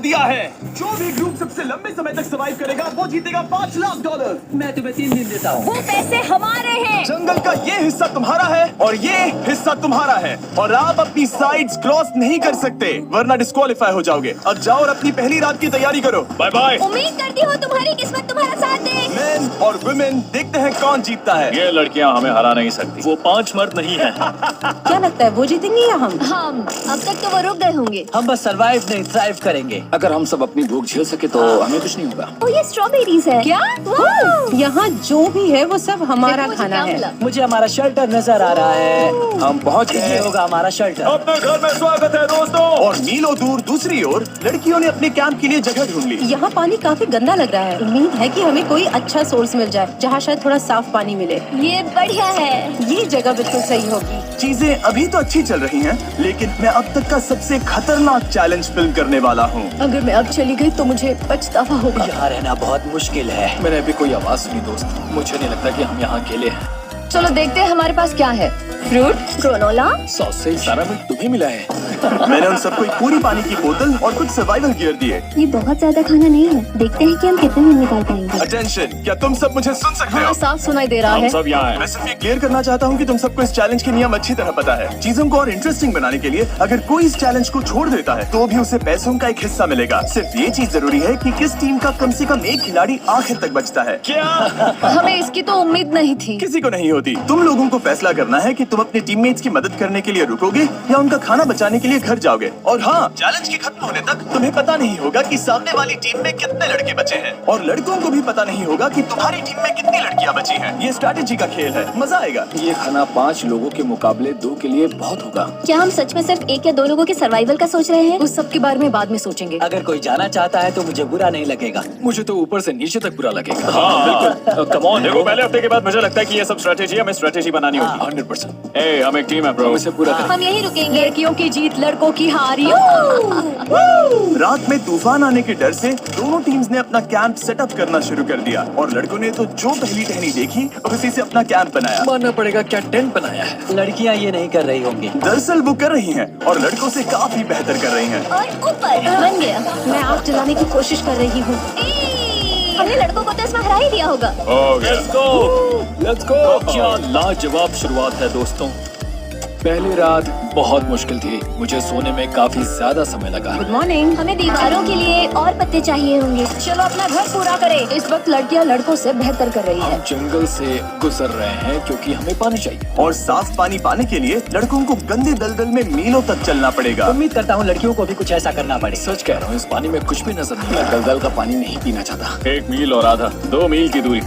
दिया है। जो भी ग्रुप सबसे लंबे समय तक सर्वाइव करेगा वो जीतेगा $5 लाख। मैं तुम्हें 3 दिन देता हूँ। वो पैसे हमारे हैं। जंगल का ये हिस्सा तुम्हारा है और ये हिस्सा तुम्हारा है और आप अपनी साइड्स क्रॉस नहीं कर सकते वरना डिस्क्वालीफाई हो जाओगे। अब जाओ और अपनी पहली रात की तैयारी करो। Bye bye. उम्मीद करती हूँ तुम्हारी किस्मत तुम्हारा साथ दे। मेन और वुमेन देखते हैं कौन जीतता है। ये लड़कियां हमें हरा नहीं सकती। वो 5 मर्द नहीं है। क्या लगता है वो जीतेंगे या हम अब तक तो वो रुक गए होंगे। हम बस सरवाइव नहीं थ्राइव करेंगे। अगर हम सब अपनी भूख झेल सके तो हमें कुछ नहीं होगा। ओ ये स्ट्रॉबेरीज है। क्या? यहाँ जो भी है वो सब हमारा देखो मुझे खाना क्या है। मिला। मुझे हमारा शेल्टर नजर आ रहा है। हम पहुंच ये गए। होगा हमारा शेल्टर। अपने घर में स्वागत है दोस्तों। और मीलों दूर दूसरी ओर लड़कियों ने अपने कैंप के लिए जगह ढूंढ ली। यहाँ पानी काफी गंदा लग रहा है। उम्मीद है कि हमें कोई अच्छा सोर्स मिल जाए जहाँ शायद थोड़ा साफ पानी मिले। ये बढ़िया है। ये जगह बिल्कुल सही होगी। चीजें अभी तो अच्छी चल रही हैं, लेकिन मैं अब तक का सबसे खतरनाक चैलेंज फिल्म करने वाला हूँ। अगर मैं अब चली गई तो मुझे पछतावा होगा। यहाँ रहना बहुत मुश्किल है। मैंने अभी कोई आवाज सुनी दोस्त। मुझे नहीं लगता कि हम यहाँ अकेले हैं। चलो देखते हैं हमारे पास क्या है। Fruit, granola. सॉस से सारा मिल्क तुम्हें मिला है। मैंने उन सबको एक पूरी पानी की बोतल और कुछ सर्वाइवल गियर दिए। ये बहुत ज्यादा खाना नहीं है। देखते हैं कि हम कितने में निकाल पाएंगे। अटेंशन, क्या तुम सब मुझे सुन सकते हो? साफ सुनाई दे रहा हम है। सब यहाँ हैं। मैं सिर्फ ये क्लियर करना चाहता हूँ कि तुम सबको इस चैलेंज के नियम अच्छी तरह पता है। चीजों को और इंटरेस्टिंग बनाने के लिए अगर कोई इस चैलेंज को छोड़ देता है तो भी उसे पैसों का एक हिस्सा मिलेगा। सिर्फ ये चीज जरूरी है कि किस टीम का कम से कम एक खिलाड़ी आखिर तक बचता है। क्या? हमें इसकी तो उम्मीद नहीं थी। किसी को नहीं होती। तुम लोगों को फैसला करना है कि तुम अपने टीममेट्स की मदद करने के लिए रुकोगे या उनका खाना बचाने के लिए घर जाओगे। और हाँ, चैलेंज के खत्म होने तक तुम्हें पता नहीं होगा कि सामने वाली टीम में कितने लड़के बचे हैं और लड़कों को भी पता नहीं होगा कि तुम्हारी टीम में कितनी लड़कियां बची हैं। ये स्ट्रैटेजी का खेल है, मजा आएगा। ये खाना 5 लोगों के मुकाबले 2 के लिए बहुत होगा। क्या हम सच में सिर्फ 1 या 2 लोगों के सर्वाइवल का सोच रहे हैं? उस सब के बारे में बाद में सोचेंगे। अगर कोई जाना चाहता है तो मुझे बुरा नहीं लगेगा। मुझे तो ऊपर से नीचे तक बुरा लगेगा। हाँ बिल्कुल। कम ऑन, देखो पहले हफ्ते के बाद मुझे लगता है कि ये सब स्ट्रेटेजी हमें स्ट्रेटेजी बनानी होगी। 100%। ए, हम एक टीम है ब्रो। इसे पूरा करें। हम यही रुकेंगे। लड़कियों की जीत, लड़कों की हार। रात में तूफान आने के डर से दोनों टीम्स ने अपना कैंप सेटअप करना शुरू कर दिया और लड़कों ने तो जो पहली टहनी देखी उसी से अपना कैंप बनाया। मानना पड़ेगा, क्या टेंट बनाया है। लड़कियाँ ये नहीं कर रही होंगी। दरअसल वो कर रही हैं और लड़कों से काफी बेहतर कर रही हैं। और ऊपर बन गया। मैं आग जलाने की कोशिश कर रही हूँ। हमने लड़कों को तो इसमें हरा ही दिया होगा। Let's go! क्या लाजवाब शुरुआत है दोस्तों। पहली रात बहुत मुश्किल थी। मुझे सोने में काफी ज्यादा समय लगा। Good morning. हमें दीवारों के लिए और पत्ते चाहिए होंगे। चलो अपना घर पूरा करें। इस वक्त लड़कियां लड़कों से बेहतर कर रही हम है। जंगल से गुजर रहे हैं क्योंकि हमें पानी चाहिए। और साफ पानी पाने के लिए लड़कों को गंदे दलदल में मीलों तक चलना पड़ेगा। उम्मीद करता हूँ लड़कियों को भी कुछ ऐसा करना पड़े। सच कह रहा हूँ, इस पानी में कुछ भी नजर नहीं। मैं दलदल का पानी नहीं पीना चाहता। 1 मील और आधा, 2 मील की दूरी।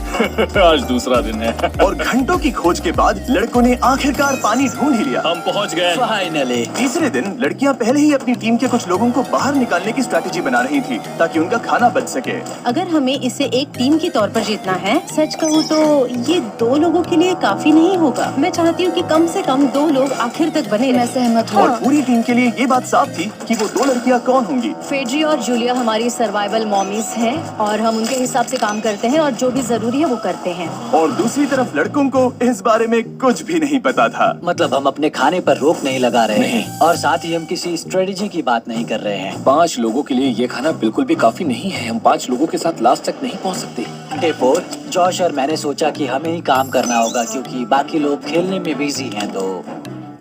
आज दूसरा दिन है। और घंटों की खोज के बाद लड़कों ने आखिरकार पानी ढूंढ ही लिया। हम पहुँच गए। फाइनली। तीसरे दिन लड़कियां पहले ही अपनी टीम के कुछ लोगों को बाहर निकालने की स्ट्रैटेजी बना रही थी ताकि उनका खाना बच सके। अगर हमें इसे एक टीम के तौर पर जीतना है, सच कहूँ तो ये 2 लोगों के लिए काफी नहीं होगा। मैं चाहती हूँ कि कम से कम 2 लोग आखिर तक बने रहे। मैं सहमत और हूँ। पूरी टीम के लिए ये बात साफ थी कि वो 2 लड़कियां कौन होंगी। फेड्री और जूलिया हमारी सर्वाइवल मॉमीज हैं और हम उनके हिसाब से काम करते हैं और जो भी जरूरी है वो करते हैं। और दूसरी तरफ लड़कों को इस बारे में कुछ भी नहीं पता था। मतलब हम अपने खाने पर रोक नहीं लगा रहे हैं और साथ ही हम किसी स्ट्रेटेजी की बात नहीं कर रहे हैं। 5 लोगों के लिए ये खाना बिल्कुल भी काफी नहीं है। हम 5 लोगों के साथ लास्ट तक नहीं पहुँच सकते। डे 4, जॉश और मैंने सोचा कि हमें ही काम करना होगा क्योंकि बाकी लोग खेलने में बिजी हैं। तो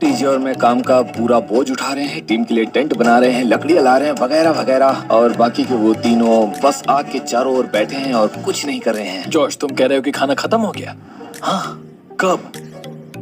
टीजे और मैं काम का पूरा बोझ उठा रहे हैं। टीम के लिए टेंट बना रहे हैं, लकड़ियाँ ला रहे हैं, वगैरह वगैरह। और बाकी के वो तीनों बस आग के चारों ओर बैठे हैं और कुछ नहीं कर रहे हैं। जॉश, तुम कह रहे हो कि खाना खत्म हो गया? हाँ, कब?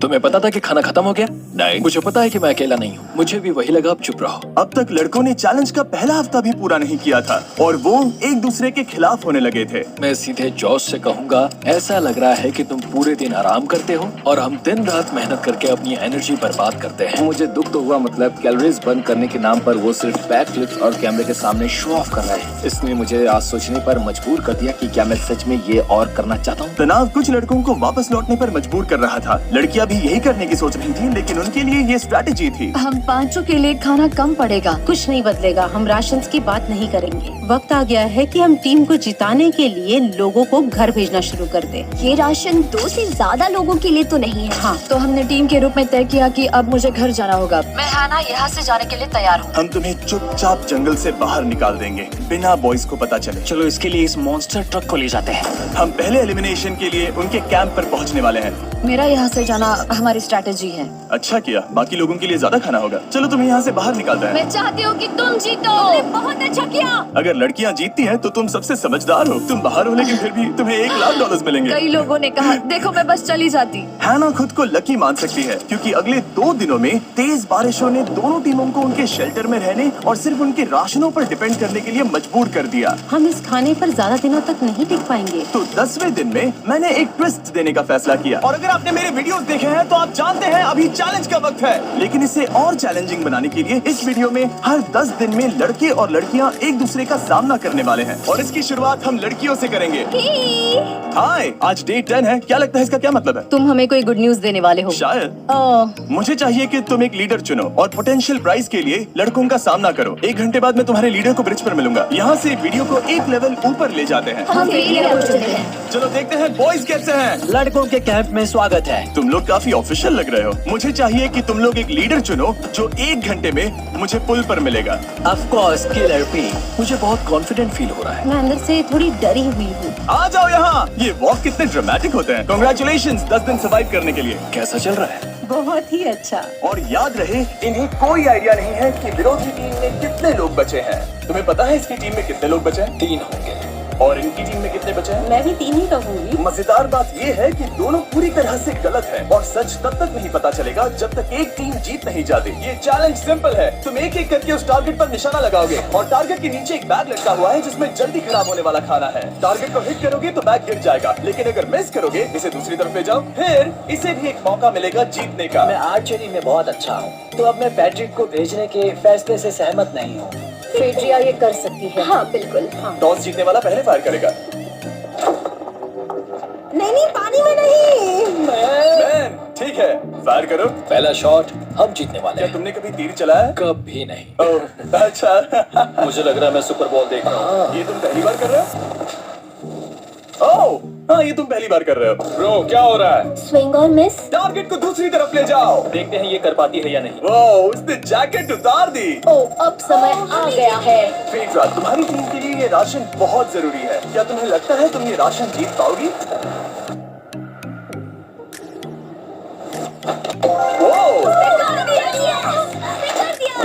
तुम्हें पता था कि खाना खत्म हो गया? नहीं, मुझे पता है कि मैं अकेला नहीं हूँ। मुझे भी वही लगा। अब चुप रहो। अब तक लड़कों ने चैलेंज का पहला हफ्ता भी पूरा नहीं किया था और वो एक दूसरे के खिलाफ होने लगे थे। मैं सीधे जॉश से कहूँगा, ऐसा लग रहा है कि तुम पूरे दिन आराम करते हो और हम दिन रात मेहनत करके अपनी एनर्जी बर्बाद करते हैं। मुझे दुख तो हुआ, मतलब कैलोरीज बर्न करने के नाम पर वो सिर्फ बैक फ्लिप्स और कैमरे के सामने शो ऑफ कर रहे हैं। इसने मुझे आज सोचने पर मजबूर कर दिया कि क्या मैं सच में ये और करना चाहता हूँ। तनाव कुछ लड़कों को वापस लौटने पर मजबूर कर रहा था। लड़कियां भी भी यही करने की सोच रही थी, लेकिन उनके लिए ये स्ट्रैटेजी थी। हम पांचों के लिए खाना कम पड़ेगा। कुछ नहीं बदलेगा, हम राशन की बात नहीं करेंगे। वक्त आ गया है कि हम टीम को जिताने के लिए लोगों को घर भेजना शुरू कर दे। ये राशन 2 से ज्यादा लोगों के लिए तो नहीं है। हाँ, तो हमने टीम के रूप में तय किया कि अब मुझे घर जाना होगा। मैं हैना यहाँ से जाने के लिए तैयार हूँ। हम तुम्हें चुपचाप जंगल से बाहर निकाल देंगे बिना बॉयज को पता चले। चलो इसके लिए इस मॉन्स्टर ट्रक को ले जाते हैं। हम पहले एलिमिनेशन के लिए उनके कैंप पर पहुंचने वाले हैं। मेरा यहाँ से जाना हमारी स्ट्रैटेजी है। अच्छा किया, बाकी लोगों के लिए ज्यादा खाना होगा। चलो तुम्हें यहाँ से बाहर निकालते हैं। मैं चाहती हूँ कि तुम जीतो। बहुत अच्छा किया। अगर लड़कियाँ जीतती हैं तो तुम सबसे समझदार हो। तुम बाहर हो लेकिन फिर भी तुम्हें $1,00,000 मिलेंगे। कई लोगों ने कहा देखो मैं बस चली जाती। हैना खुद को लकी मान सकती है क्योंकि अगले 2 दिनों में तेज बारिशों ने दोनों टीमों को उनके शेल्टर में रहने और सिर्फ उनके राशनों पर डिपेंड करने के लिए मजबूर कर दिया। हम इस खाने पर ज्यादा दिनों तक नहीं टिक पाएंगे। तो 10वें दिन में मैंने एक ट्विस्ट देने का फैसला किया। और अगर आपने मेरे वीडियोस देखे हैं तो आप जानते हैं अभी चैलेंज का वक्त है। लेकिन इसे और चैलेंजिंग बनाने के लिए इस वीडियो में हर 10 दिन में लड़के और लड़कियां एक दूसरे का सामना करने वाले हैं और इसकी शुरुआत हम लड़कियों से करेंगे। हाय, आज डे 10 है। क्या लगता है इसका क्या मतलब है? तुम हमें कोई गुड न्यूज देने वाले हो। शायद। ओह, मुझे चाहिए कि तुम एक लीडर चुनो और पोटेंशियल प्राइज के लिए लड़कों का सामना करो। 1 घंटे बाद मैं तुम्हारे लीडर को ब्रिज पर मिलूंगा। यहाँ से वीडियो को एक लेवल ऊपर ले जाते हैं। हम लीडर चुनते हैं। चलो देखते हैं बॉयज कैसे हैं। लड़कों के कैंप में स्वागत है। तुम लोग काफी ऑफिशियल लग रहे हो। मुझे चाहिए कि तुम लोग एक लीडर चुनो जो 1 घंटे में मुझे पुल पर मिलेगा। Of course killer P. मुझे बहुत कॉन्फिडेंट फील हो रहा है। मैं अंदर से थोड़ी डरी हुई हूँ। आ जाओ यहाँ। ये वॉक कितने ड्रामेटिक होते हैं। कांग्रेचुलेशंस 10 दिन सर्वाइव करने के लिए। कैसा चल रहा है? बहुत ही अच्छा। और याद रहे इन्हें कोई आइडिया नहीं है कि विरोधी टीम में कितने लोग बचे हैं। तुम्हें पता है इसकी टीम में कितने लोग बचे हैं? 3 होंगे। और इनकी टीम में कितने बचे हैं? मैं भी 3 ही कहूँगी। मजेदार बात ये है कि दोनों पूरी तरह से गलत हैं और सच तब तक नहीं पता चलेगा जब तक एक टीम जीत नहीं जाती। ये चैलेंज सिंपल है। तुम एक एक करके उस टारगेट पर निशाना लगाओगे और टारगेट के नीचे एक बैग लटका हुआ है जिसमें जल्दी खराब होने वाला खाना है। टारगेट को हिट करोगे तो बैग गिर जाएगा, लेकिन अगर मिस करोगे इसे दूसरी तरफ ले जाओ, फिर इसे भी एक मौका मिलेगा जीतने का। मैं आर्चरी में बहुत अच्छा हूँ, तो अब मैं पैट्रिक को भेजने के फैसले से सहमत नहीं हूँ। फेड्रिया ये कर सकती है। हाँ बिल्कुल। हाँ। टॉस जीतने वाला पहले फायर करेगा। नहीं, पानी में नहीं। मैन, ठीक है, फायर करो। पहला शॉट हम जीतने वाले क्या हैं। तुमने कभी तीर चलाया है? कभी नहीं। ओह, अच्छा। मुझे लग रहा है मैं सुपर बॉल देख रहा हूँ। ये तुम पहली बार कर रहे हो? ओह, हाँ, ये तुम पहली बार कर रहे हो। ब्रो क्या हो रहा है? स्विंग और मिस। टारगेट को दूसरी तरफ ले जाओ। देखते हैं ये कर पाती है या नहीं। ओह, उसने जैकेट उतार दी। ओह, अब समय आ गया है। फेड्रा, तुम्हारी टीम के लिए ये राशन बहुत जरूरी है। क्या तुम्हें लगता है तुम ये राशन जीत पाओगी? ओह, ये कमाल का ड्राइव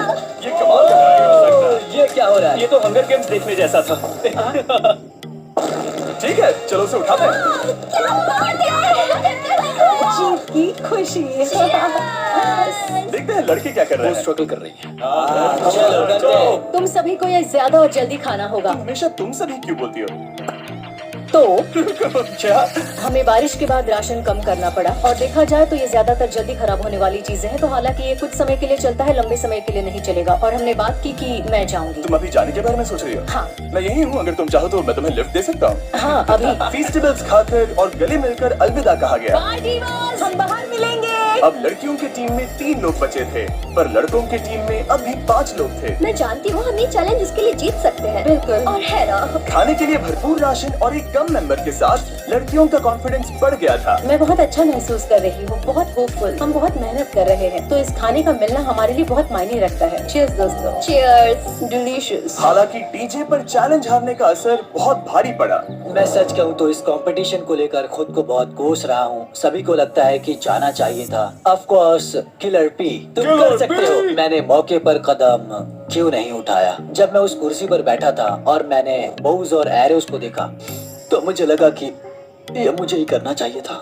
हो सकता है। ये क्या हो रहा है? ये तो हंगर गेम्स देखने जैसा था। ठीक है, चलो उसे उठाते हैं। जीत की खुशी। देखते हैं लड़के क्या कर रहे वो हैं। स्ट्रगल कर रही है। चलो करते हैं। तुम सभी को ये ज्यादा और जल्दी खाना होगा। हमेशा तुम सभी क्यों बोलती हो? तो अच्छा, हमें बारिश के बाद राशन कम करना पड़ा और देखा जाए तो ये ज्यादातर जल्दी खराब होने वाली चीजें हैं। तो हालांकि ये कुछ समय के लिए चलता है, लंबे समय के लिए नहीं चलेगा। और हमने बात की कि मैं जाऊंगी। तुम अभी जाने के बारे में सोच रही हो? हाँ। मैं यही हूँ, अगर तुम चाहो तो मैं तुम्हें लिफ्ट दे सकता हूँ। हाँ, अभी फेस्टिवल्स खाकर और गले मिलकर अलविदा कहा गया। हम बाहर मिलेंगे। अब लड़कियों की टीम में 3 लोग बचे थे, पर लड़कों की टीम में अब भी 5 लोग थे। मैं जानती हूँ हम ये चैलेंज इसके लिए जीत सकते हैं। बिल्कुल। और है ना। खाने के लिए भरपूर राशन और एक कम मेंबर के साथ लड़कियों का कॉन्फिडेंस बढ़ गया था। मैं बहुत अच्छा महसूस कर रही हूँ, बहुत होपफुल। हम बहुत मेहनत कर रहे हैं, तो इस खाने का मिलना हमारे लिए बहुत मायने रखता है। चीयर्स दोस्तों। चीयर्स। डिलीशियस। हालांकि डीजे पर चैलेंज हारने का असर बहुत भारी पड़ा। मैं सच कहूँ तो इस कंपटीशन को लेकर खुद को बहुत कोस रहा हूँ। सभी को लगता है कि जाना चाहिए था। ऑफ कोर्स किलर पी, तुम कर सकते हो। मैंने मौके पर कदम क्यों नहीं उठाया? जब मैं उस कुर्सी पर बैठा था और मैंने बोव्स और एरोस को देखा तो मुझे लगा कि ये मुझे ही करना चाहिए था।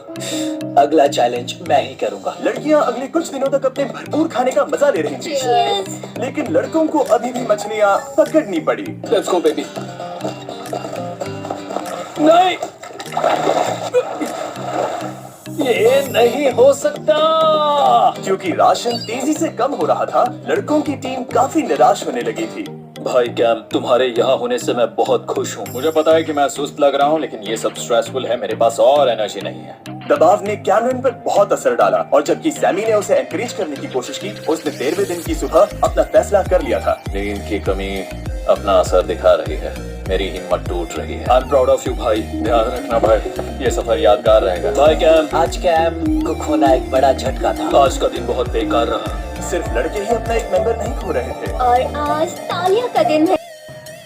अगला चैलेंज मैं ही करूंगा। लड़कियां अगले कुछ दिनों तक अपने भरपूर खाने का मजा ले रही थी, चीयर्स। लेकिन लड़कों को अभी भी मछलियां पकड़नी पड़ी। Let's go baby. नहीं, ये नहीं हो सकता। क्योंकि राशन तेजी से कम हो रहा था, लड़कों की टीम काफी निराश होने लगी थी। भाई कैम, तुम्हारे यहाँ होने से मैं बहुत खुश हूँ। मुझे पता है कि मैं सुस्त लग रहा हूँ, लेकिन ये सब स्ट्रेसफुल है। मेरे पास और एनर्जी नहीं है। दबाव ने कैमरन पर बहुत असर डाला और जबकि सैमी ने उसे एनकरेज करने की कोशिश की, उसने 13वें दिन की सुबह अपना फैसला कर लिया था। नींद की कमी अपना असर दिखा रही है, मेरी हिम्मत टूट रही है। I am proud of you भाई, ध्यान रखना भाई, ये सफर यादगार रहेगा। Bye cam. आज कैम को खोना एक बड़ा झटका था। आज का दिन बहुत बेकार रहा। सिर्फ लड़के ही अपना एक मेंबर नहीं खो रहे थे। और आज तालिया का दिन है।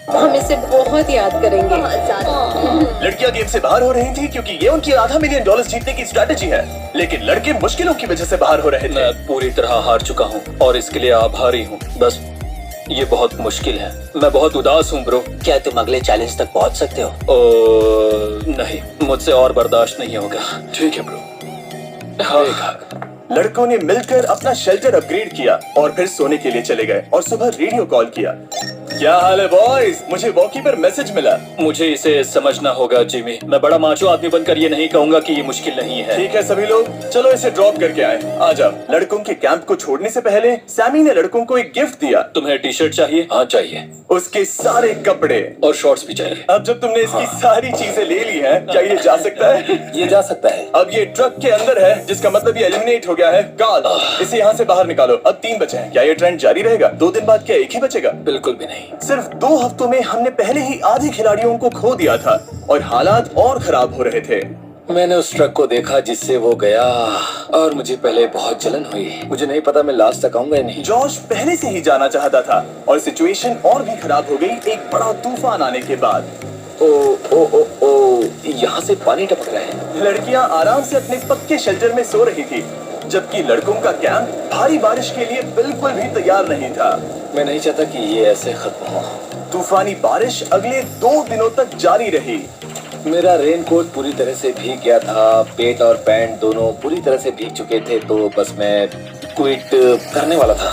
हम इसे बहुत याद करेंगे। बहुत ज्यादा। लड़कियां गेम से बाहर हो रही थी क्योंकि ये उनकी $500 मिलियन जीतने की स्ट्रेटेजी है, लेकिन लड़के मुश्किलों की वजह से बाहर हो रहे थे। मैं पूरी तरह हार चुका हूँ और इसके लिए आभारी हूँ। बस ये बहुत मुश्किल है, मैं बहुत उदास हूँ ब्रो। क्या तुम अगले चैलेंज तक पहुंच सकते हो? नहीं, मुझसे और बर्दाश्त नहीं होगा। ठीक है ब्रो। हाँ। लड़कों ने मिलकर अपना शेल्टर अपग्रेड किया और फिर सोने के लिए चले गए और सुबह रेडियो कॉल किया। क्या हाल है बॉयज? मुझे वॉकी पर मैसेज मिला। मुझे इसे समझना होगा जिमी। मैं बड़ा माचो आदमी बनकर ये नहीं कहूंगा कि ये मुश्किल नहीं है। ठीक है सभी लोग, चलो इसे ड्रॉप करके आए। आ जाओ। लड़कों के कैंप को छोड़ने से पहले सैमी ने लड़कों को एक गिफ्ट दिया। तुम्हें टी शर्ट चाहिए? हाँ चाहिए। उसके सारे कपड़े और शॉर्ट्स भी चाहिए। अब जब तुमने इसकी सारी चीजें ले ली हैं, क्या ये जा सकता है? ये जा सकता है। अब ये ट्रक के अंदर है, जिसका मतलब ये एलिमिनेट हो गया है। गाल, इसे यहाँ से बाहर निकालो। अब 3 बचे हैं। क्या ये ट्रेंड जारी रहेगा? 2 दिन बाद क्या एक ही बचेगा? बिल्कुल भी नहीं। सिर्फ 2 हफ्तों में हमने पहले ही आधे खिलाड़ियों को खो दिया था और हालात और खराब हो रहे थे। मैंने उस ट्रक को देखा जिससे वो गया और मुझे पहले बहुत जलन हुई। मुझे नहीं पता मैं लास्ट तक आऊंगा या नहीं। जॉश पहले से ही जाना चाहता था और सिचुएशन और भी खराब हो गई एक बड़ा तूफान आने के बाद। ओ ओ ओ ओ, यहाँ से पानी टपक रहा है। लड़कियां आराम से अपने पक्के शेल्टर में सो रही थी, जबकि लड़कों का कैंप भारी बारिश के लिए बिल्कुल भी तैयार नहीं था। मैं नहीं चाहता कि ये ऐसे खत्म हो। तूफानी बारिश अगले 2 दिनों तक जारी रही। मेरा रेनकोट पूरी तरह से भीग गया था, पेट और पैंट दोनों पूरी तरह से भीग चुके थे, तो बस मैं क्विट करने वाला था।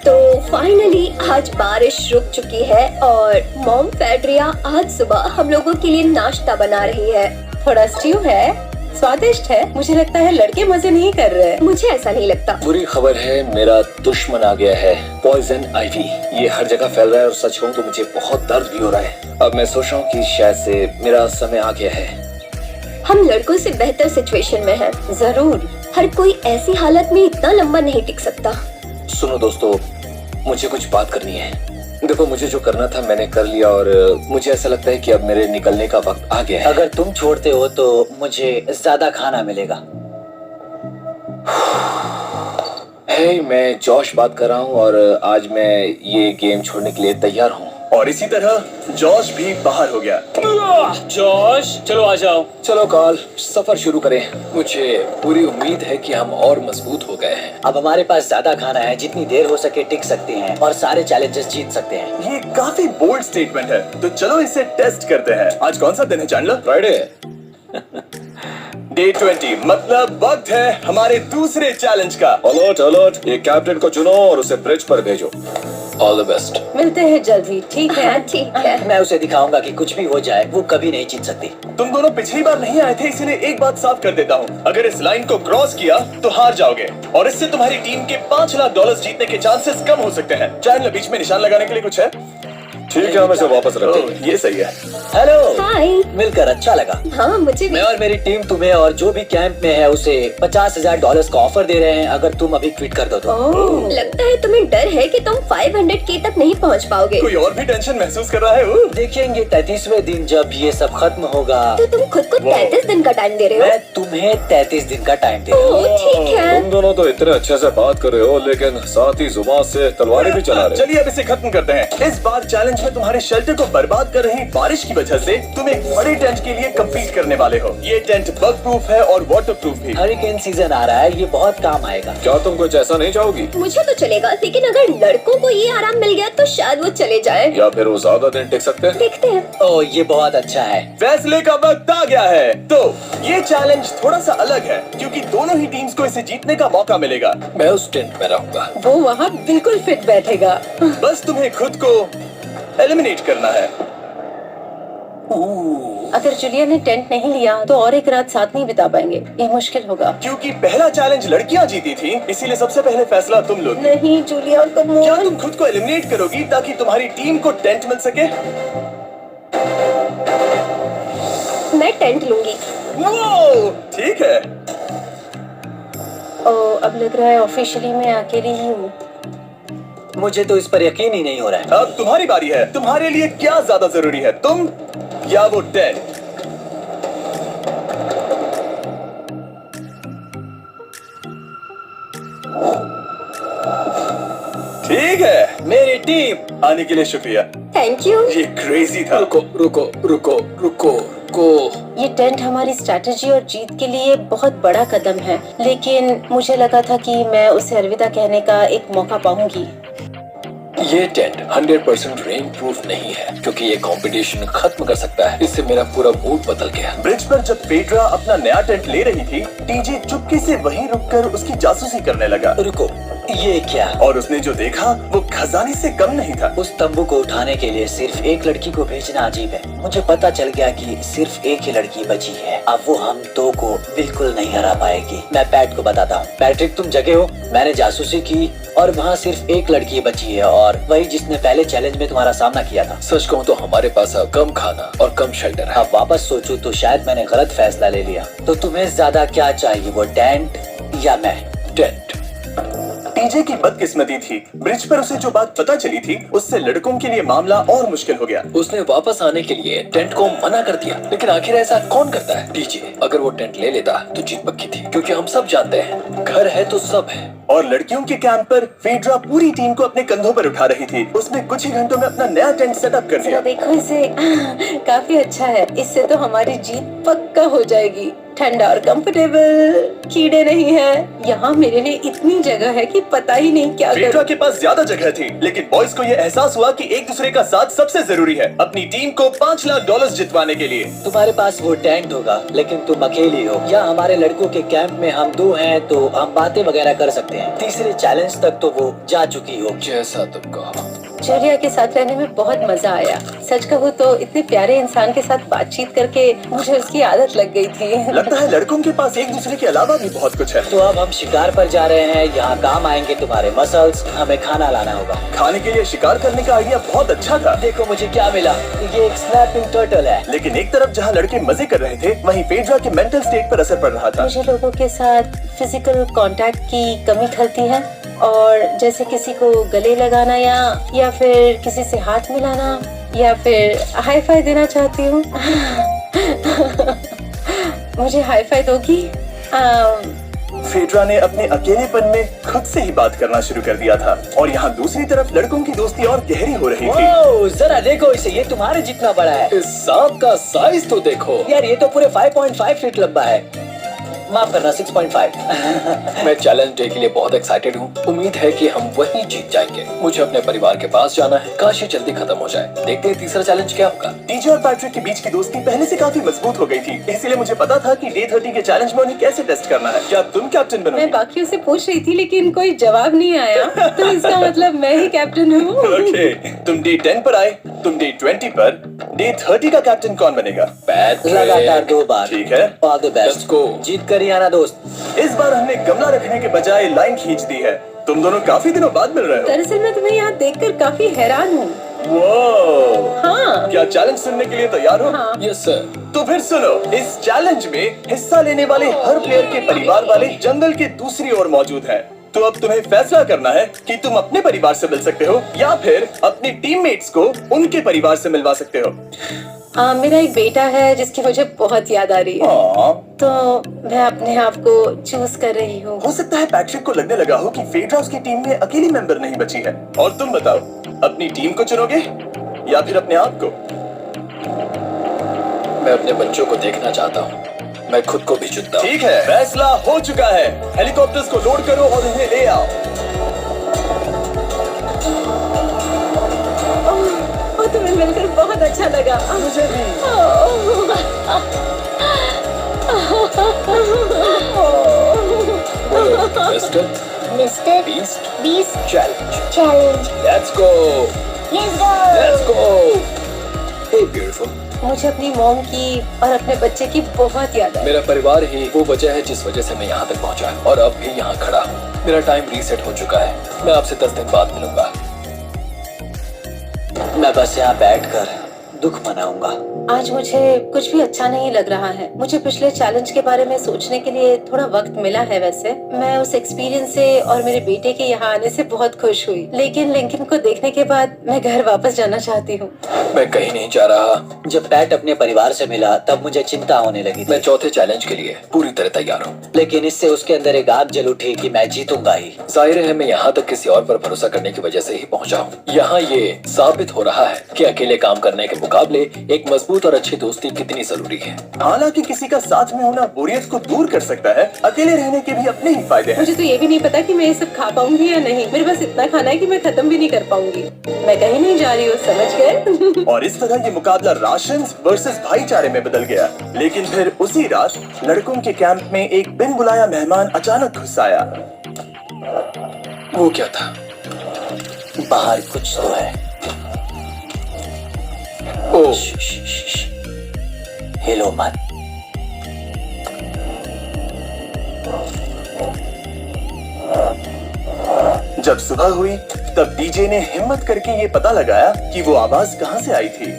तो फाइनली आज बारिश रुक चुकी है और मॉम फेड्रिया आज सुबह हम लोगों के लिए नाश्ता बना रही है। थोड़ा स्ट्यू है, स्वादिष्ट है। मुझे लगता है लड़के मजे नहीं कर रहे। मुझे ऐसा नहीं लगता। बुरी खबर है, मेरा दुश्मन आ गया है, पॉइजन आइवी। ये हर जगह फैल रहा है और सच कहूं तो मुझे बहुत दर्द भी हो रहा है। अब मैं सोच रहा हूँ कि शायद से मेरा समय आ गया है। हम लड़कों से बेहतर सिचुएशन में हैं। जरूर। हर कोई ऐसी हालत में इतना लंबा नहीं टिक सकता। सुनो दोस्तों, मुझे कुछ बात करनी है। देखो, मुझे जो करना था मैंने कर लिया और मुझे ऐसा लगता है कि अब मेरे निकलने का वक्त आ गया है। अगर तुम छोड़ते हो तो मुझे ज्यादा खाना मिलेगा। हे, मैं जॉश बात कर रहा हूँ और आज मैं ये गेम छोड़ने के लिए तैयार हूँ। और इसी तरह जॉश भी बाहर हो गया। जॉश, चलो आ जाओ। चलो कार्ल, सफर शुरू करें। मुझे पूरी उम्मीद है कि हम और मजबूत हो गए हैं। अब हमारे पास ज्यादा खाना है, जितनी देर हो सके टिक सकते हैं और सारे चैलेंजेस जीत सकते हैं। ये काफी बोल्ड स्टेटमेंट है, तो चलो इसे टेस्ट करते हैं। आज कौन सा दिन है चैंडलर? फ्राइडे। डे 20, मतलब वक्त है हमारे दूसरे चैलेंज का। अलर्ट अलर्ट, ये कैप्टन को चुनो और उसे ब्रिज पर भेजो। All the best. मिलते हैं जल्द ही, ठीक है? ठीक है। मैं उसे दिखाऊंगा कि कुछ भी हो जाए वो कभी नहीं जीत सकती। तुम दोनों पिछली बार नहीं आए थे, इसलिए एक बात साफ कर देता हूँ। अगर इस लाइन को क्रॉस किया तो हार जाओगे और इससे तुम्हारी टीम के $5 लाख जीतने के चांसेस कम हो सकते हैं। चैनल बीच में निशान लगाने के लिए कुछ है? ठीक है, हम इसे वापस रखते हैं। ओह, ये सही है। हेलो, हाय। मिलकर अच्छा लगा। हाँ मुझे भी। मैं और मेरी टीम तुम्हें और जो भी कैंप में है उसे $50,000 का ऑफर दे रहे हैं अगर तुम अभी क्विट कर दो तो। ओह, लगता है तुम्हें डर है कि तुम 500K तक नहीं पहुंच पाओगे। कोई और भी टेंशन महसूस कर रहा है? देखेंगे 33वें दिन जब ये सब खत्म होगा। तो तुम खुद को 33 दिन का टाइम दे रहे मैं तुम्हें 33 दिन का टाइम दे रहा हूँ। हो? ठीक है। तुम दोनों तो इतने अच्छे से बात कर रहे हो, लेकिन साथ ही जुबान से तलवारें भी चला रहे हो। चलिए अब इसे खत्म करते हैं। इस बार चैलेंज में तुम्हारे शेल्टर को बर्बाद कर रही बारिश की वजह से तुम एक बड़े टेंट के लिए कम्पीट करने वाले हो। ये टेंट बग प्रूफ है और वाटर प्रूफ भी। हरिकेन सीजन आ रहा है, ये बहुत काम आएगा। क्या तुम कुछ ऐसा नहीं चाहोगी? मुझे तो चलेगा, लेकिन अगर लड़कों को ये आराम मिल गया तो शायद वो चले जाए। या फिर वो ज्यादा दिन टिक सकते हैं? देखते हैं। ओह, ये बहुत अच्छा है। फैसले का वक्त आ गया है। तो ये चैलेंज थोड़ा सा अलग है क्योंकि दोनों ही टीम्स को इसे जीतने का मौका मिलेगा। मैं उस टेंट में रहूंगा। वो वहाँ बिल्कुल फिट बैठेगा। बस तुम्हें खुद को एलिमिनेट करना है। अगर जूलिया ने टेंट नहीं लिया तो और एक रात साथ नहीं बिता पाएंगे। ये मुश्किल होगा। क्योंकि पहला चैलेंज लड़कियां जीती थी, इसीलिए सबसे पहले फैसला तुम लोगी। नहीं जूलिया, क्या तुम खुद को एलिमिनेट करोगी ताकि तुम्हारी टीम को टेंट मिल सके? मैं टेंट लूंगी। वो ठीक है। अब लग रहा है ऑफिशियली मैं अकेली ही हूँ। मुझे तो इस पर यकीन ही नहीं हो रहा है। अब तुम्हारी बारी है। तुम्हारे लिए क्या ज्यादा जरूरी है, तुम या वो टेंट? ठीक है, मेरी टीम। आने के लिए शुक्रिया। Thank you. ये क्रेजी था। रुको रुको रुको रुको रुको। ये टेंट हमारी स्ट्रैटेजी और जीत के लिए बहुत बड़ा कदम है, लेकिन मुझे लगा था कि मैं उसे अलविदा कहने का एक मौका पाऊंगी। ये टेंट 100% रेन प्रूफ नहीं है क्योंकि ये कंपटीशन खत्म कर सकता है। इससे मेरा पूरा मूड बदल गया। ब्रिज पर जब फेड्रा अपना नया टेंट ले रही थी, टीजे चुपके से वहीं रुककर उसकी जासूसी करने लगा। रुको, ये क्या? और उसने जो देखा वो खजाने से कम नहीं था। उस तंबू को उठाने के लिए सिर्फ एक लड़की को भेजना अजीब है। मुझे पता चल गया कि सिर्फ एक ही लड़की बची है। अब वो हम दो को बिल्कुल नहीं हरा पाएगी। मैं पैट को बताता हूँ। पैट्रिक, तुम जगे हो? मैंने जासूसी की और वहाँ सिर्फ एक लड़की बची है, और वही जिसने पहले चैलेंज में तुम्हारा सामना किया था। सच कहूँ तो हमारे पास अब कम खाना और कम शेल्टर है। अब वापस सोचूं तो शायद मैंने गलत फैसला ले लिया। तो तुम्हें ज्यादा क्या चाहिए, वो टेंट या मैं? टेंट। टीजे की बदकिस्मती थी, ब्रिज पर उसे जो बात पता चली थी उससे लड़कों के लिए मामला और मुश्किल हो गया। उसने वापस आने के लिए टेंट को मना कर दिया, लेकिन आखिर ऐसा कौन करता है? टीजे, अगर वो टेंट ले लेता तो जीत पक्की थी, क्योंकि हम सब जानते हैं घर है तो सब है। और लड़कियों के कैंप पर फेड्रा पूरी टीम को अपने कंधों पर उठा रही थी। उसने कुछ ही घंटों में अपना नया टेंट सेटअप कर दिया। जरा देखो इसे, काफी अच्छा है। इससे तो हमारी जीत पक्का हो जाएगी। ठंडा और कंफर्टेबल, कीड़े नहीं है। यहाँ मेरे लिए इतनी जगह है कि पता ही नहीं क्या फेड्रा करूं। के पास ज्यादा जगह थी, लेकिन बॉयज को ये एहसास हुआ कि एक दूसरे का साथ सबसे जरूरी है अपनी टीम को $5 लाख जितवाने के लिए। तुम्हारे पास वो टेंट होगा, लेकिन तुम अकेली हो। या हमारे लड़कों के कैंप में हम दो हैं तो हम बातें वगैरह कर सकते हैं। तीसरे चैलेंज तक तो वो जा चुकी हो। जैसा तुम कहो। जूलिया के साथ रहने में बहुत मजा आया। सच कहूँ तो इतने प्यारे इंसान के साथ बातचीत करके मुझे उसकी आदत लग गई थी। लगता है लड़कों के पास एक दूसरे के अलावा भी बहुत कुछ है। तो अब हम शिकार पर जा रहे हैं। यहाँ काम आएंगे तुम्हारे मसल्स। हमें खाना लाना होगा। खाने के लिए शिकार करने का आइडिया बहुत अच्छा था, देखो मुझे क्या मिला। ये एक स्नैपिंग टर्टल है। लेकिन एक तरफ जहाँ लड़के मजे कर रहे थे, वहीं फेड्रा के मेंटल स्टेट पर असर पड़ रहा था। मुझे लोगों के साथ फिजिकल कांटेक्ट की कमी खलती है, और जैसे किसी को गले लगाना या फिर किसी से हाथ मिलाना या फिर हाई फाई देना चाहती हूँ। मुझे हाई फाई दोगी? फेड्रा ने अपने अकेलेपन में खुद से ही बात करना शुरू कर दिया था, और यहाँ दूसरी तरफ लड़कों की दोस्ती और गहरी हो रही थी। ओह, जरा देखो इसे, ये तुम्हारे जितना बड़ा है। इस सांप का साइज तो देखो यार ये तो पूरे 5.5 फीट लंबा है। माफ करना, 6.5। मैं चैलेंज डे के लिए बहुत एक्साइटेड हूँ। उम्मीद है कि हम वहीं जीत जाएंगे। मुझे अपने परिवार के पास जाना है। काश ये जल्दी खत्म हो जाए। देखते हैं तीसरा चैलेंज क्या होगा। टीजे और पैट्रिक के बीच की दोस्ती पहले से काफी मजबूत हो गई थी, इसलिए मुझे पता था कि डे 30 के चैलेंज में उन्हें कैसे टेस्ट करना है। क्या तुम कैप्टन बनोगे? मैं बाकियों से पूछ रही थी, लेकिन कोई जवाब नहीं आया, तो इसका मतलब मैं ही कैप्टन हूँ। ओके, तुम डे 10 पर आए, तुम डे 20 पर। डे 30 का कैप्टन कौन बनेगा? पैट्रिक। लगातार 2 बार। ठीक है। All the best. Let's go। जीत कर ही आना दोस्त। इस बार हमने गमला रखने के बजाय लाइन खींच दी है। तुम दोनों काफी दिनों बाद मिल रहे हो। दरअसल मैं तुम्हें यहाँ देखकर काफी हैरान हूँ। वो हाँ। क्या चैलेंज सुनने के लिए तैयार हो? हाँ। Yes sir. तो फिर सुनो, इस चैलेंज में हिस्सा लेने वाले हर प्लेयर के परिवार वाले जंगल के दूसरी ओर मौजूद हैं। तो अब तुम्हें फैसला करना है कि तुम अपने परिवार से मिल सकते हो या फिर अपने टीममेट्स को उनके परिवार से मिलवा सकते हो। मेरा एक बेटा है जिसकी मुझे बहुत याद आ रही है, तो मैं अपने आप को चूज कर रही हूँ। हो सकता है पैट्रिक को लगने लगा हो कि फेड्रा उसकी टीम में अकेली मेंबर नहीं बची है। और तुम बताओ, अपनी टीम को चुनोगे या फिर अपने आप को? मैं अपने बच्चों को देखना चाहता हूँ। मैं खुद को भी चुनता हूँ। ठीक है, फैसला हो चुका है। हेलीकॉप्टर्स को लोड करो और उन्हें ले आओ। तुम्हें मिलकर बहुत अच्छा लगा। मुझे भी। Mister Beast Beast challenge. Let's go. Let's go. Hey beautiful. मुझे अपनी मॉम की और अपने बच्चे की बहुत याद है। मेरा परिवार ही वो वजह है जिस वजह से मैं यहाँ तक पहुँचा, और अब भी यहाँ खड़ा हूँ। मेरा टाइम रीसेट हो चुका है। मैं आपसे 10 दिन बाद मिलूंगा। मैं बस यहाँ बैठकर दुख मनाऊंगा। आज मुझे कुछ भी अच्छा नहीं लग रहा है। मुझे पिछले चैलेंज के बारे में सोचने के लिए थोड़ा वक्त मिला है। वैसे मैं उस एक्सपीरियंस से और मेरे बेटे के यहाँ आने से बहुत खुश हुई, लेकिन लिंकन को देखने के बाद मैं घर वापस जाना चाहती हूँ। मैं कहीं नहीं जा रहा। जब पैट अपने परिवार से मिला तब मुझे चिंता होने लगी थी, मैं चौथे चैलेंज के लिए पूरी तरह तैयार हूँ। लेकिन इससे उसके अंदर एक आग जल उठी कि मैं जीतूंगा ही। जाहिर है मैं यहाँ तक किसी और पर भरोसा करने की वजह से ही पहुँचा हूँ। यहाँ ये साबित हो रहा है कि अकेले काम करने के मुकाबले एक मजबूत और अच्छी दोस्ती कितनी जरूरी है। हालांकि किसी का साथ में होना बोरियत को दूर कर सकता है, अकेले रहने के भी अपने ही फायदे हैं। मुझे तो ये भी नहीं पता कि मैं ये सब खा पाऊंगी या नहीं। मेरे पास इतना खाना है कि मैं खत्म भी नहीं कर पाऊंगी। मैं कहीं नहीं जा रही हूँ, समझ गए? और इस तरह ये मुकाबला राशन वर्सेस भाईचारे में बदल गया। लेकिन फिर उसी रात लड़कों के कैंप में एक बिन बुलाया मेहमान अचानक घुस आया। वो क्या था? बाहर कुछ तो है। ओह, हेलो मत। जब सुबह हुई तब डीजे ने हिम्मत करके ये पता लगाया कि वो आवाज कहाँ से आई थी।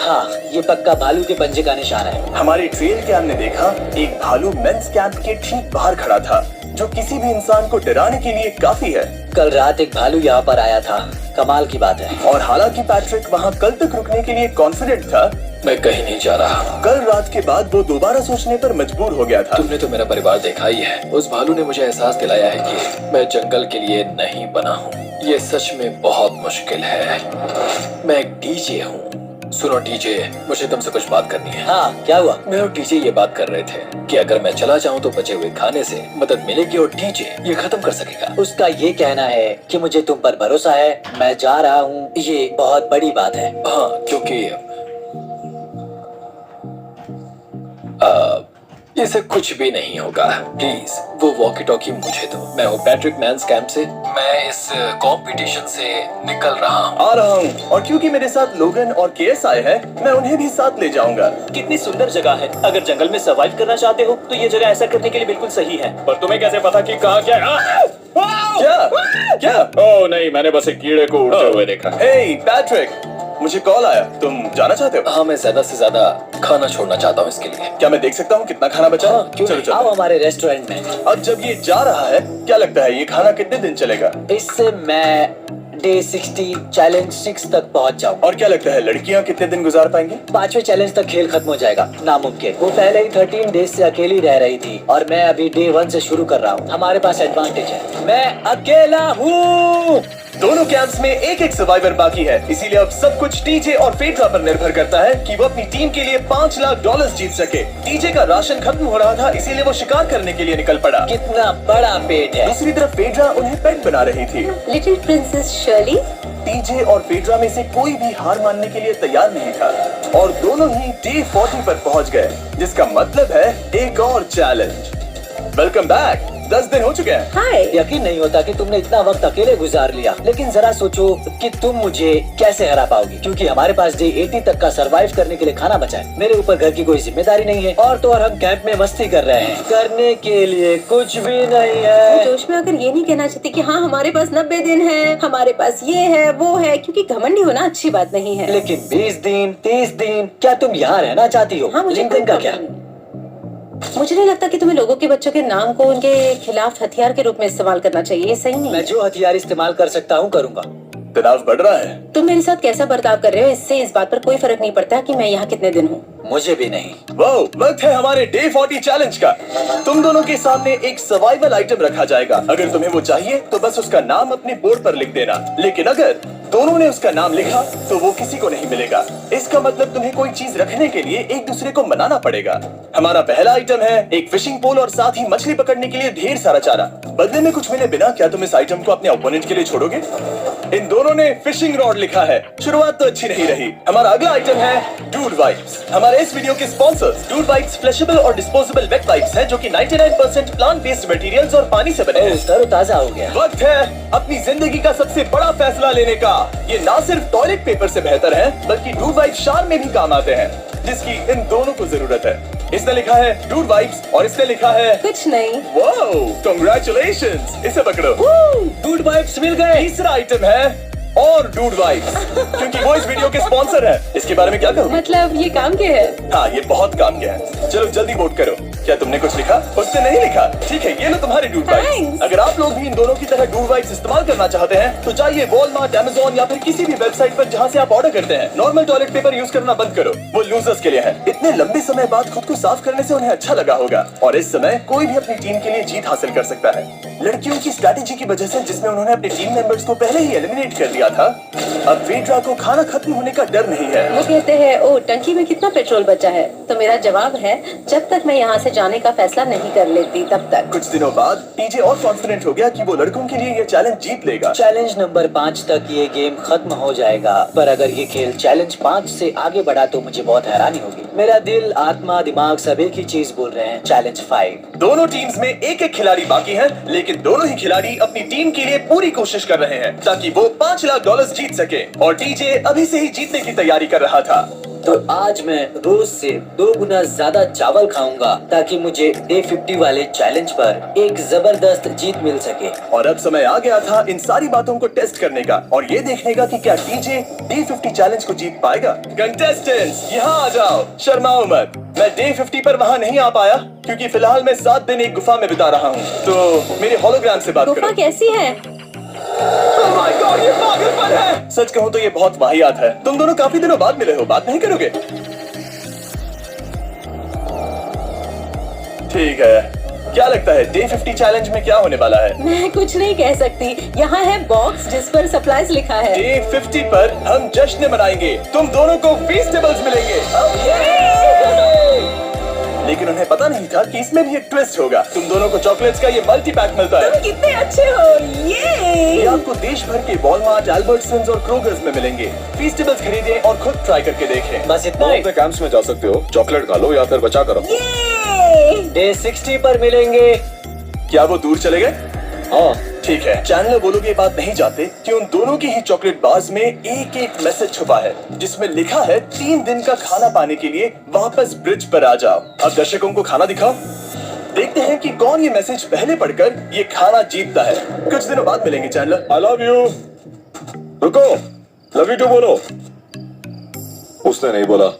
हाँ, ये पक्का भालू के पंजे का निशान है। हमारे ट्रेल कैम ने देखा एक भालू मेंस कैंप के ठीक बाहर खड़ा था, जो किसी भी इंसान को डराने के लिए काफी है। कल रात एक भालू यहाँ पर आया था, कमाल की बात है। और हालांकि पैट्रिक वहाँ कल तक रुकने के लिए कॉन्फिडेंट था, मैं कहीं नहीं जा रहा। कल रात के बाद वो दोबारा सोचने पर मजबूर हो गया था। तुमने तो मेरा परिवार देखा ही है। उस भालू ने मुझे एहसास दिलाया है कि मैं जंगल के लिए नहीं बना हूँ। ये सच में बहुत मुश्किल है। मैं एक डीजे हूँ। सुनो डीजे, मुझे तुमसे कुछ बात करनी है। हाँ, क्या हुआ? मैं और डीजे ये बात कर रहे थे कि अगर मैं चला जाऊँ तो बचे हुए खाने से मदद मिलेगी और डीजे ये खत्म कर सकेगा। उसका ये कहना है कि मुझे तुम पर भरोसा है, मैं जा रहा हूँ। ये बहुत बड़ी बात है। हाँ, क्योंकि इसे कुछ भी नहीं होगा। प्लीज वो वॉकी टॉकी मुझे दो। मैं हूँ पैट्रिक मैंस कैंप से। मैं इस कंपटीशन से निकल रहा हूँ। आ रहा हूँ, और क्योंकि मेरे साथ लोगन और केएस आए हैं, मैं उन्हें भी साथ ले जाऊंगा। कितनी सुंदर जगह है। अगर जंगल में सर्वाइव करना चाहते हो तो ये जगह ऐसा करने के लिए बिल्कुल सही है। पर तुम्हें कैसे पता कि कहाँ क्या है? क्या? ओह नहीं, मैंने बस एक कीड़े को उड़ते हुए देखा। हे पैट्रिक, मुझे कॉल आया, तुम जाना चाहते हो? हाँ, मैं ज्यादा से ज्यादा खाना छोड़ना चाहता हूँ इसके लिए। क्या मैं देख सकता हूँ कितना खाना बचा? हाँ, क्यों चलो नहीं? चलो। आओ हमारे रेस्टोरेंट में। अब जब ये जा रहा है, क्या लगता है ये खाना कितने दिन चलेगा? इससे मैं डे 60 चैलेंज 6 तक पहुंच जाऊं। और क्या लगता है लड़कियां कितने दिन गुजार पाएंगी? 5वें चैलेंज तक खेल खत्म हो जाएगा। नामुमकिन। वो पहले ही 13 डेज से अकेली रह रही थी और मैं अभी डे 1 से शुरू कर रहा हूँ। हमारे पास एडवांटेज है, मैं अकेला हूँ। दोनों कैंप्स में एक एक सर्वाइवर बाकी है, इसीलिए अब सब कुछ टीजे और फेड्रा पर निर्भर करता है कि वो अपनी टीम के लिए $5 लाख जीत सके। टीजे का राशन खत्म हो रहा था, इसीलिए वो शिकार करने के लिए निकल पड़ा। कितना बड़ा पेट है। दूसरी तरफ फेड्रा उन्हें पेट बना रही थी। Little princess Shirley. टीजे और फेड्रा में से कोई भी हार मानने के लिए तैयार नहीं था, और दोनों ही डे 40 पर पहुंच गए, जिसका मतलब है एक और चैलेंज। Welcome back. 10 दिन हो चुके हैं। हाय। यकीन नहीं होता कि तुमने इतना वक्त अकेले गुजार लिया, लेकिन जरा सोचो कि तुम मुझे कैसे हरा पाओगी, क्योंकि हमारे पास डे 80 तक का सरवाइव करने के लिए खाना बचा है। मेरे ऊपर घर की कोई जिम्मेदारी नहीं है, और तो और हम कैंप में मस्ती कर रहे हैं। करने के लिए कुछ भी नहीं है। जोश में अगर ये नहीं कहना चाहती कि हाँ हमारे पास 90 दिन है, हमारे पास ये है वो है, क्योंकि घमंडी होना अच्छी बात नहीं है। लेकिन 20 दिन 30 दिन, क्या तुम यहाँ रहना चाहती हो? हाँ, मुझे लिंकन का क्या? मुझे नहीं लगता कि तुम्हें लोगों के बच्चों के नाम को उनके खिलाफ हथियार के रूप में इस्तेमाल करना चाहिए। ये सही नहीं मैं है। जो हथियार इस्तेमाल कर सकता हूँ करूँगा। तनाव बढ़ रहा है। तुम मेरे साथ कैसा बर्ताव कर रहे हो, इससे इस बात पर कोई फर्क नहीं पड़ता कि मैं यहाँ कितने दिन हूँ। मुझे भी नहीं। वो वक्त है हमारे डे 40 चैलेंज का। तुम दोनों के सामने एक सर्वाइवल आइटम रखा जाएगा। अगर तुम्हें वो चाहिए तो बस उसका नाम अपने बोर्ड पर लिख देना, लेकिन अगर दोनों ने उसका नाम लिखा तो वो किसी को नहीं मिलेगा। इसका मतलब तुम्हें कोई चीज रखने के लिए एक दूसरे को मनाना पड़ेगा। हमारा पहला आइटम है एक फिशिंग पोल और साथ ही मछली पकड़ने के लिए ढेर सारा चारा। बदले में कुछ मिले बिना क्या तुम इस आइटम को अपने ओपोनेंट के लिए छोड़ोगे? इन दोनों ने फिशिंग रॉड लिखा है। शुरुआत तो अच्छी नहीं रही। हमारा अगला आइटम है डूड वाइप्स। हमारे इस वीडियो के स्पॉन्सर्स डूड वाइप्स फ्लैशेबल और डिस्पोजेबल वेट वाइप्स हैं, जो कि 99% प्लांट बेस्ड मटेरियल्स और पानी से बने हैं। तरोताजा हो गया। वक्त है अपनी जिंदगी का सबसे बड़ा फैसला लेने का। ये ना सिर्फ टॉयलेट पेपर से बेहतर है, बल्कि डूड वाइप शार में भी काम आते हैं, जिसकी इन दोनों को जरूरत है। इसने लिखा है डूड वाइप्स और इसने लिखा है कुछ नहीं। Wow, congratulations. इसे पकड़ो। डूड वाइप्स मिल गए। तीसरा आइटम है और डूड वाइब्स, क्योंकि वो इस वीडियो के स्पॉन्सर है। इसके बारे में क्या कहूँ? मतलब ये काम क्या है? हाँ, ये बहुत काम किया है। चलो जल्दी वोट करो। क्या तुमने कुछ लिखा? उसने नहीं लिखा। ठीक है, ये लो तुम्हारे डूड वाइब्स। Thanks. अगर आप लोग भी इन दोनों की तरह डूड वाइब्स इस्तेमाल करना चाहते हैं तो चाहिए वॉलमार्ट, अमेज़न या फिर किसी भी वेबसाइट पर जहाँ से आप ऑर्डर करते हैं। नॉर्मल टॉयलेट पेपर यूज करना बंद करो, वो लूजर्स के लिए है। इतने लंबे समय बाद खुद को साफ करने से उन्हें अच्छा लगा होगा और इस समय कोई भी अपनी टीम के लिए जीत हासिल कर सकता है। लड़कियों की स्ट्रैटेजी की वजह से, जिसमें उन्होंने अपने टीम मेंबर्स को पहले ही एलिमिनेट कर दिया था, अब फेड्रा को खाना खत्म होने का डर नहीं है। वो कहते हैं ओ टंकी में कितना पेट्रोल बचा है, तो मेरा जवाब है जब तक मैं यहाँ से जाने का फैसला नहीं कर लेती तब तक। कुछ दिनों बाद टीजे और कॉन्फिडेंट हो गया कि वो लड़कों के लिए ये चैलेंज जीत लेगा। चैलेंज नंबर 5 तक ये गेम खत्म हो जाएगा, पर अगर ये खेल चैलेंज 5 से आगे बढ़ा तो मुझे बहुत हैरानी होगी। मेरा दिल, आत्मा, दिमाग सब एक ही चीज बोल रहे हैं, चैलेंज 5। दोनों टीम्स में एक एक खिलाड़ी बाकी हैं, लेकिन दोनों ही खिलाड़ी अपनी टीम के लिए पूरी कोशिश कर रहे हैं ताकि वो $5 लाख जीत सके। और टीजे अभी से ही जीतने की तैयारी कर रहा था। तो आज मैं रोज से 2 गुना ज्यादा चावल खाऊंगा ताकि मुझे डे 50 वाले चैलेंज पर एक जबरदस्त जीत मिल सके। और अब समय आ गया था इन सारी बातों को टेस्ट करने का और ये देखने का कि क्या टीजे डे 50 चैलेंज को जीत पाएगा। कंटेस्टेंट्स यहाँ आ जाओ, शर्माओ मत। मैं डे 50 पर वहाँ नहीं आ पाया क्योंकि फिलहाल मैं 7 दिन एक गुफा में बिता रहा हूँ, तो मेरे होलोग्राम से बात गुफा करो। कैसी है? Oh my God, ये पागलपन है। सच कहूँ तो ये बहुत वाहियात है। तुम दोनों काफी दिनों बाद मिले हो, बात नहीं करोगे? ठीक है, क्या लगता है डे 50 चैलेंज में क्या होने वाला है? मैं कुछ नहीं कह सकती। यहाँ है बॉक्स जिस पर सप्लाईज लिखा है। डे 50 पर हम जश्न मनाएंगे, तुम दोनों को फेस्टिवल्स मिलेंगे। लेकिन उन्हें पता नहीं था कि इसमें भी एक ट्विस्ट होगा। तुम दोनों को चॉकलेट्स का ये मल्टी पैक मिलता है। तुम कितने अच्छे हो, ये आपको देश भर के वॉलमार्ट, अल्बर्ट्सन्स और क्रोगर्स में मिलेंगे। फेस्टिवल्स खरीदें और खुद ट्राई करके देखें। बस इतना ही। अपने कैंप्स में जा सकते हो, चॉकलेट खा लो या फिर बचा करो। डे 60 पर मिलेंगे। क्या वो दूर चले गए? हाँ, ठीक है, चैनलर वो लोग ये बात नहीं जानते कि उन दोनों की ही चॉकलेट बार्स में एक एक मैसेज छुपा है जिसमें लिखा है 3 दिन का खाना पाने के लिए वापस ब्रिज पर आ जाओ। अब दर्शकों को खाना दिखाओ, देखते हैं कि कौन ये मैसेज पहले पढ़कर ये खाना जीतता है। कुछ दिनों बाद मिलेंगे चैनलर। I love you. रुको, लव यू टू बोलो। उसने नहीं बोला।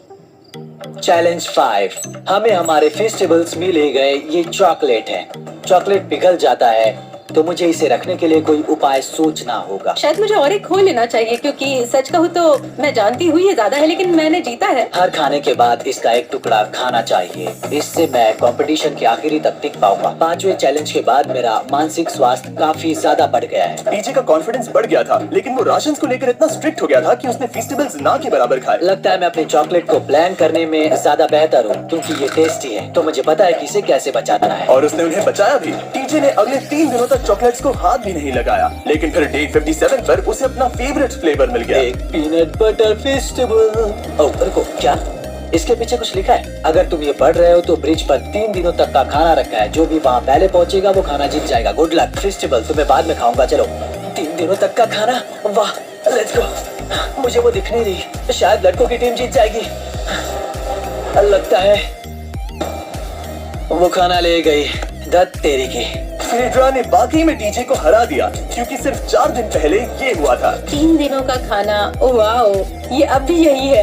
चैलेंज 5। हमें हमारे फेस्टिवल्स में ले गए ये चॉकलेट है। चॉकलेट पिघल जाता है तो मुझे इसे रखने के लिए कोई उपाय सोचना होगा। शायद मुझे और एक खोल लेना चाहिए क्योंकि सच कहूँ तो मैं जानती हूँ ये ज्यादा है लेकिन मैंने जीता है। हर खाने के बाद इसका एक टुकड़ा खाना चाहिए, इससे मैं कंपटीशन के आखिरी तक टिक पाऊंगा। 5वें चैलेंज के बाद मेरा मानसिक स्वास्थ्य काफी ज्यादा बढ़ गया है। टीजे का कॉन्फिडेंस बढ़ गया था, लेकिन वो राशंस को लेकर इतना स्ट्रिक्ट हो गया था कि उसने फेस्टिवल्स ना के बराबर खाए। लगता है मैं अपने चॉकलेट को प्लान करने में ज्यादा बेहतर हूँ क्योंकि ये टेस्टी है, तो मुझे पता है कि इसे कैसे बचाना है। और उसने उन्हें बचाया भी। टीजे ने अगले 3 दिनों तक चॉकलेट्स को हाथ भी नहीं लगाया, लेकिन फिर डे 57 पर उसे अपना फेवरेट फ्लेवर मिल गया। एक पीनट बटर फेस्टिवल। ओह रुको, क्या इसके पीछे कुछ लिखा है? अगर तुम ये पढ़ रहे हो तो ब्रिज पर 3 दिनों तक का खाना रखा है, जो भी वहाँ पहले पहुँचेगा वो खाना जीत जाएगा। Good luck. फेस्टिवल तुम्हें बाद में खाऊंगा। चलो, 3 दिनों तक का खाना, वाह, लेट्स गो। मुझे वो दिख नहीं रही, शायद लड़कों की टीम जीत जाएगी। लगता है वो खाना ले गई। दत्त तेरी की। फेड्रा ने वाकई में टीजे को हरा दिया क्योंकि सिर्फ 4 दिन पहले ये हुआ था। 3 दिनों का खाना, ओ वाओ, ये अब भी यही है।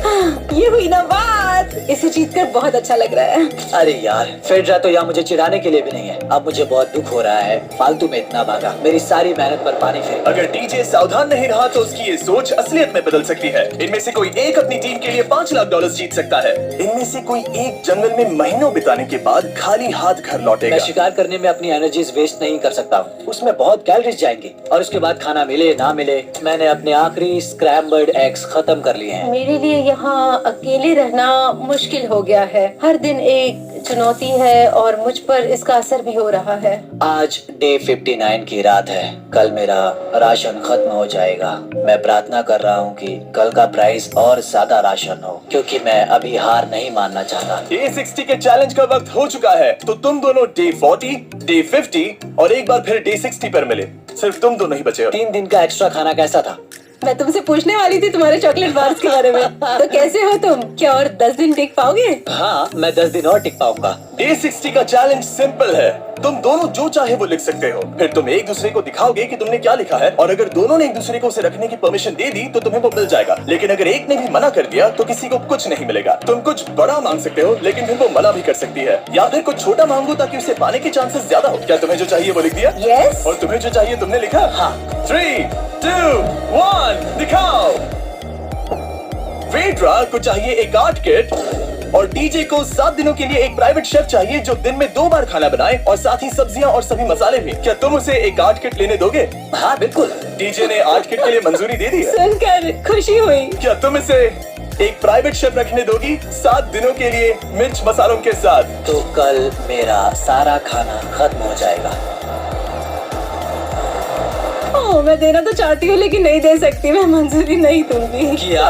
ये हुई ना बात। इसे जीतकर बहुत अच्छा लग रहा है। अरे यार, फेड्रा तो यहाँ मुझे चिढ़ाने के लिए भी नहीं है। अब मुझे बहुत दुख हो रहा है, फालतू में इतना भागा, मेरी सारी मेहनत पर पानी फेर। अगर टीजे सावधान नहीं रहा तो उसकी ये सोच असलियत में बदल सकती है। इनमें से कोई एक अपनी टीम के लिए $5 लाख जीत सकता है। इनमें से कोई एक जंगल में महीनों बिताने के बाद खाली हाथ घर लौटेगा। मैं शिकार करने में अपनी एनर्जीज वेस्ट नहीं कर सकता हूँ, उसमें बहुत कैलोरीज जाएंगी और उसके बाद खाना मिले ना मिले, मैंने अपने आखिरी स्क्रैम्बल्ड एग्स खत्म कर लिए हैं। मेरे लिए यहाँ अकेले रहना मुश्किल हो गया है। हर दिन एक चुनौती है और मुझ पर इसका असर भी हो रहा है। आज डे 59 की रात है, कल मेरा राशन खत्म हो जाएगा। मैं प्रार्थना कर रहा हूँ कि कल का प्राइस और ज्यादा राशन हो, क्योंकि मैं अभी हार नहीं मानना चाहता। डे 60 के चैलेंज का वक्त हो चुका है, तो तुम दोनों डे 40, डे 50 और एक बार फिर डे 60 पर मिले। सिर्फ तुम दोनों ही बचे हो। 3 दिन का एक्स्ट्रा खाना कैसा था? मैं तुमसे पूछने वाली थी तुम्हारे चॉकलेट बार्स के बारे में। तो कैसे हो तुम? क्या और 10 दिन टिक पाओगे? हाँ, मैं 10 दिन और टिक पाऊंगा। A60 का चैलेंज सिंपल है। तुम दोनों जो चाहे वो लिख सकते हो, फिर तुम एक दूसरे को दिखाओगे कि तुमने क्या लिखा है, और अगर दोनों ने एक दूसरे को उसे रखने की परमिशन दे दी तो तुम्हें वो मिल जाएगा। लेकिन अगर एक ने भी मना कर दिया तो किसी को कुछ नहीं मिलेगा। तुम कुछ बड़ा मांग सकते हो, लेकिन फिर वो मना भी कर सकती है, या फिर कुछ छोटा मांगो ताकि उसे पाने के चांसेस ज्यादा हो। क्या तुम्हें जो चाहिए वो लिख दिया? यस। और तुम्हें जो चाहिए तुमने लिखा? हाँ। 3, 2, 1 दिखाओ। फेड्रा को चाहिए एक आर्ट किट, और डीजे को 7 दिनों के लिए एक प्राइवेट शेफ चाहिए जो दिन में 2 बार खाना बनाए, और साथ ही सब्जियां और सभी मसाले भी। क्या तुम उसे एक आर्ट किट लेने दोगे? हाँ बिल्कुल। डीजे ने आर्ट किट के लिए मंजूरी दे दी है। सुनकर खुशी हुई। क्या तुम इसे एक प्राइवेट शेफ रखने दोगी 7 दिनों के लिए मिर्च मसालों के साथ? तो कल मेरा सारा खाना खत्म हो जाएगा। ओह, मैं देना तो चाहती हूँ लेकिन नहीं दे सकती, मैं मंजूरी नहीं दूंगी। क्या?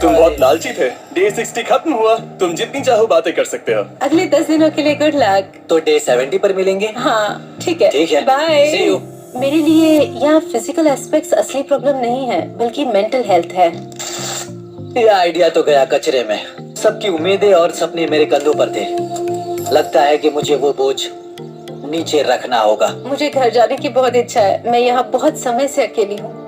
तुम बहुत लालची थे। डे 60 खत्म हुआ, तुम जितनी चाहो बातें कर सकते हो। अगले 10 दिनों के लिए गुड लक। तो डे 70 पर मिलेंगे। हाँ ठीक है, ठीक है। बाय। See you। मेरे लिए यहाँ फिजिकल एस्पेक्ट्स असली प्रॉब्लम नहीं है, बल्कि मेंटल हेल्थ है। ये आइडिया तो गया कचरे में। सबकी उम्मीदें और सपने मेरे कंधों पर थे। लगता है कि मुझे वो बोझ नीचे रखना होगा। मुझे घर जाने की बहुत इच्छा है। मैं यहाँ बहुत समय से अकेली हूँ।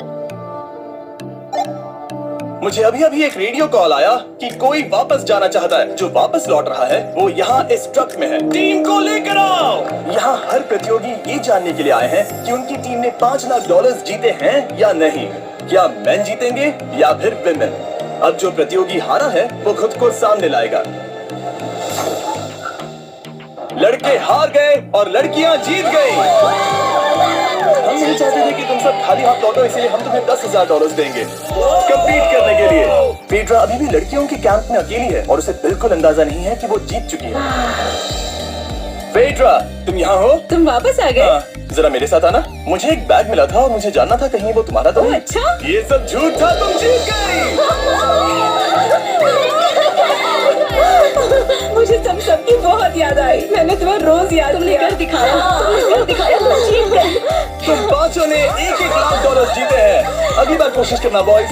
मुझे अभी अभी एक रेडियो कॉल आया कि कोई वापस जाना चाहता है। जो वापस लौट रहा है वो यहाँ इस ट्रक में है। टीम को लेकर आओ। यहाँ हर प्रतियोगी ये जानने के लिए आए हैं कि उनकी टीम ने $5 लाख जीते हैं या नहीं। क्या मैन जीतेंगे या फिर विमेन? अब जो प्रतियोगी हारा है वो खुद को सामने लाएगा। लड़के हार गए और लड़कियां जीत गई। हम नहीं चाहते थे कि तुम सब खाली हाथ लौटो, इसलिए हम तुम्हें $10,000 देंगे कंपीट करने के लिए। पेड्रा अभी भी लड़कियों के कैंप में अकेली है और उसे बिल्कुल अंदाजा नहीं है कि वो जीत चुकी है। पेड्रा, तुम यहाँ हो? तुम वापस आ गए? हाँ, जरा मेरे साथ आना। मुझे एक बैग मिला था और मुझे जानना था कहीं वो तुम्हारा तो नहीं। अच्छा? ये सब झूठ था, तुम जीत गई। मुझे सबकी बहुत याद आई। मैंने तुम्हें रोज याद किया। कर दिखाया। तुमने कर दिखाया, तुम जीत गए। तुम पांचों ने $1-1 लाख जीते हैं। अगली बार कोशिश करना बॉयज।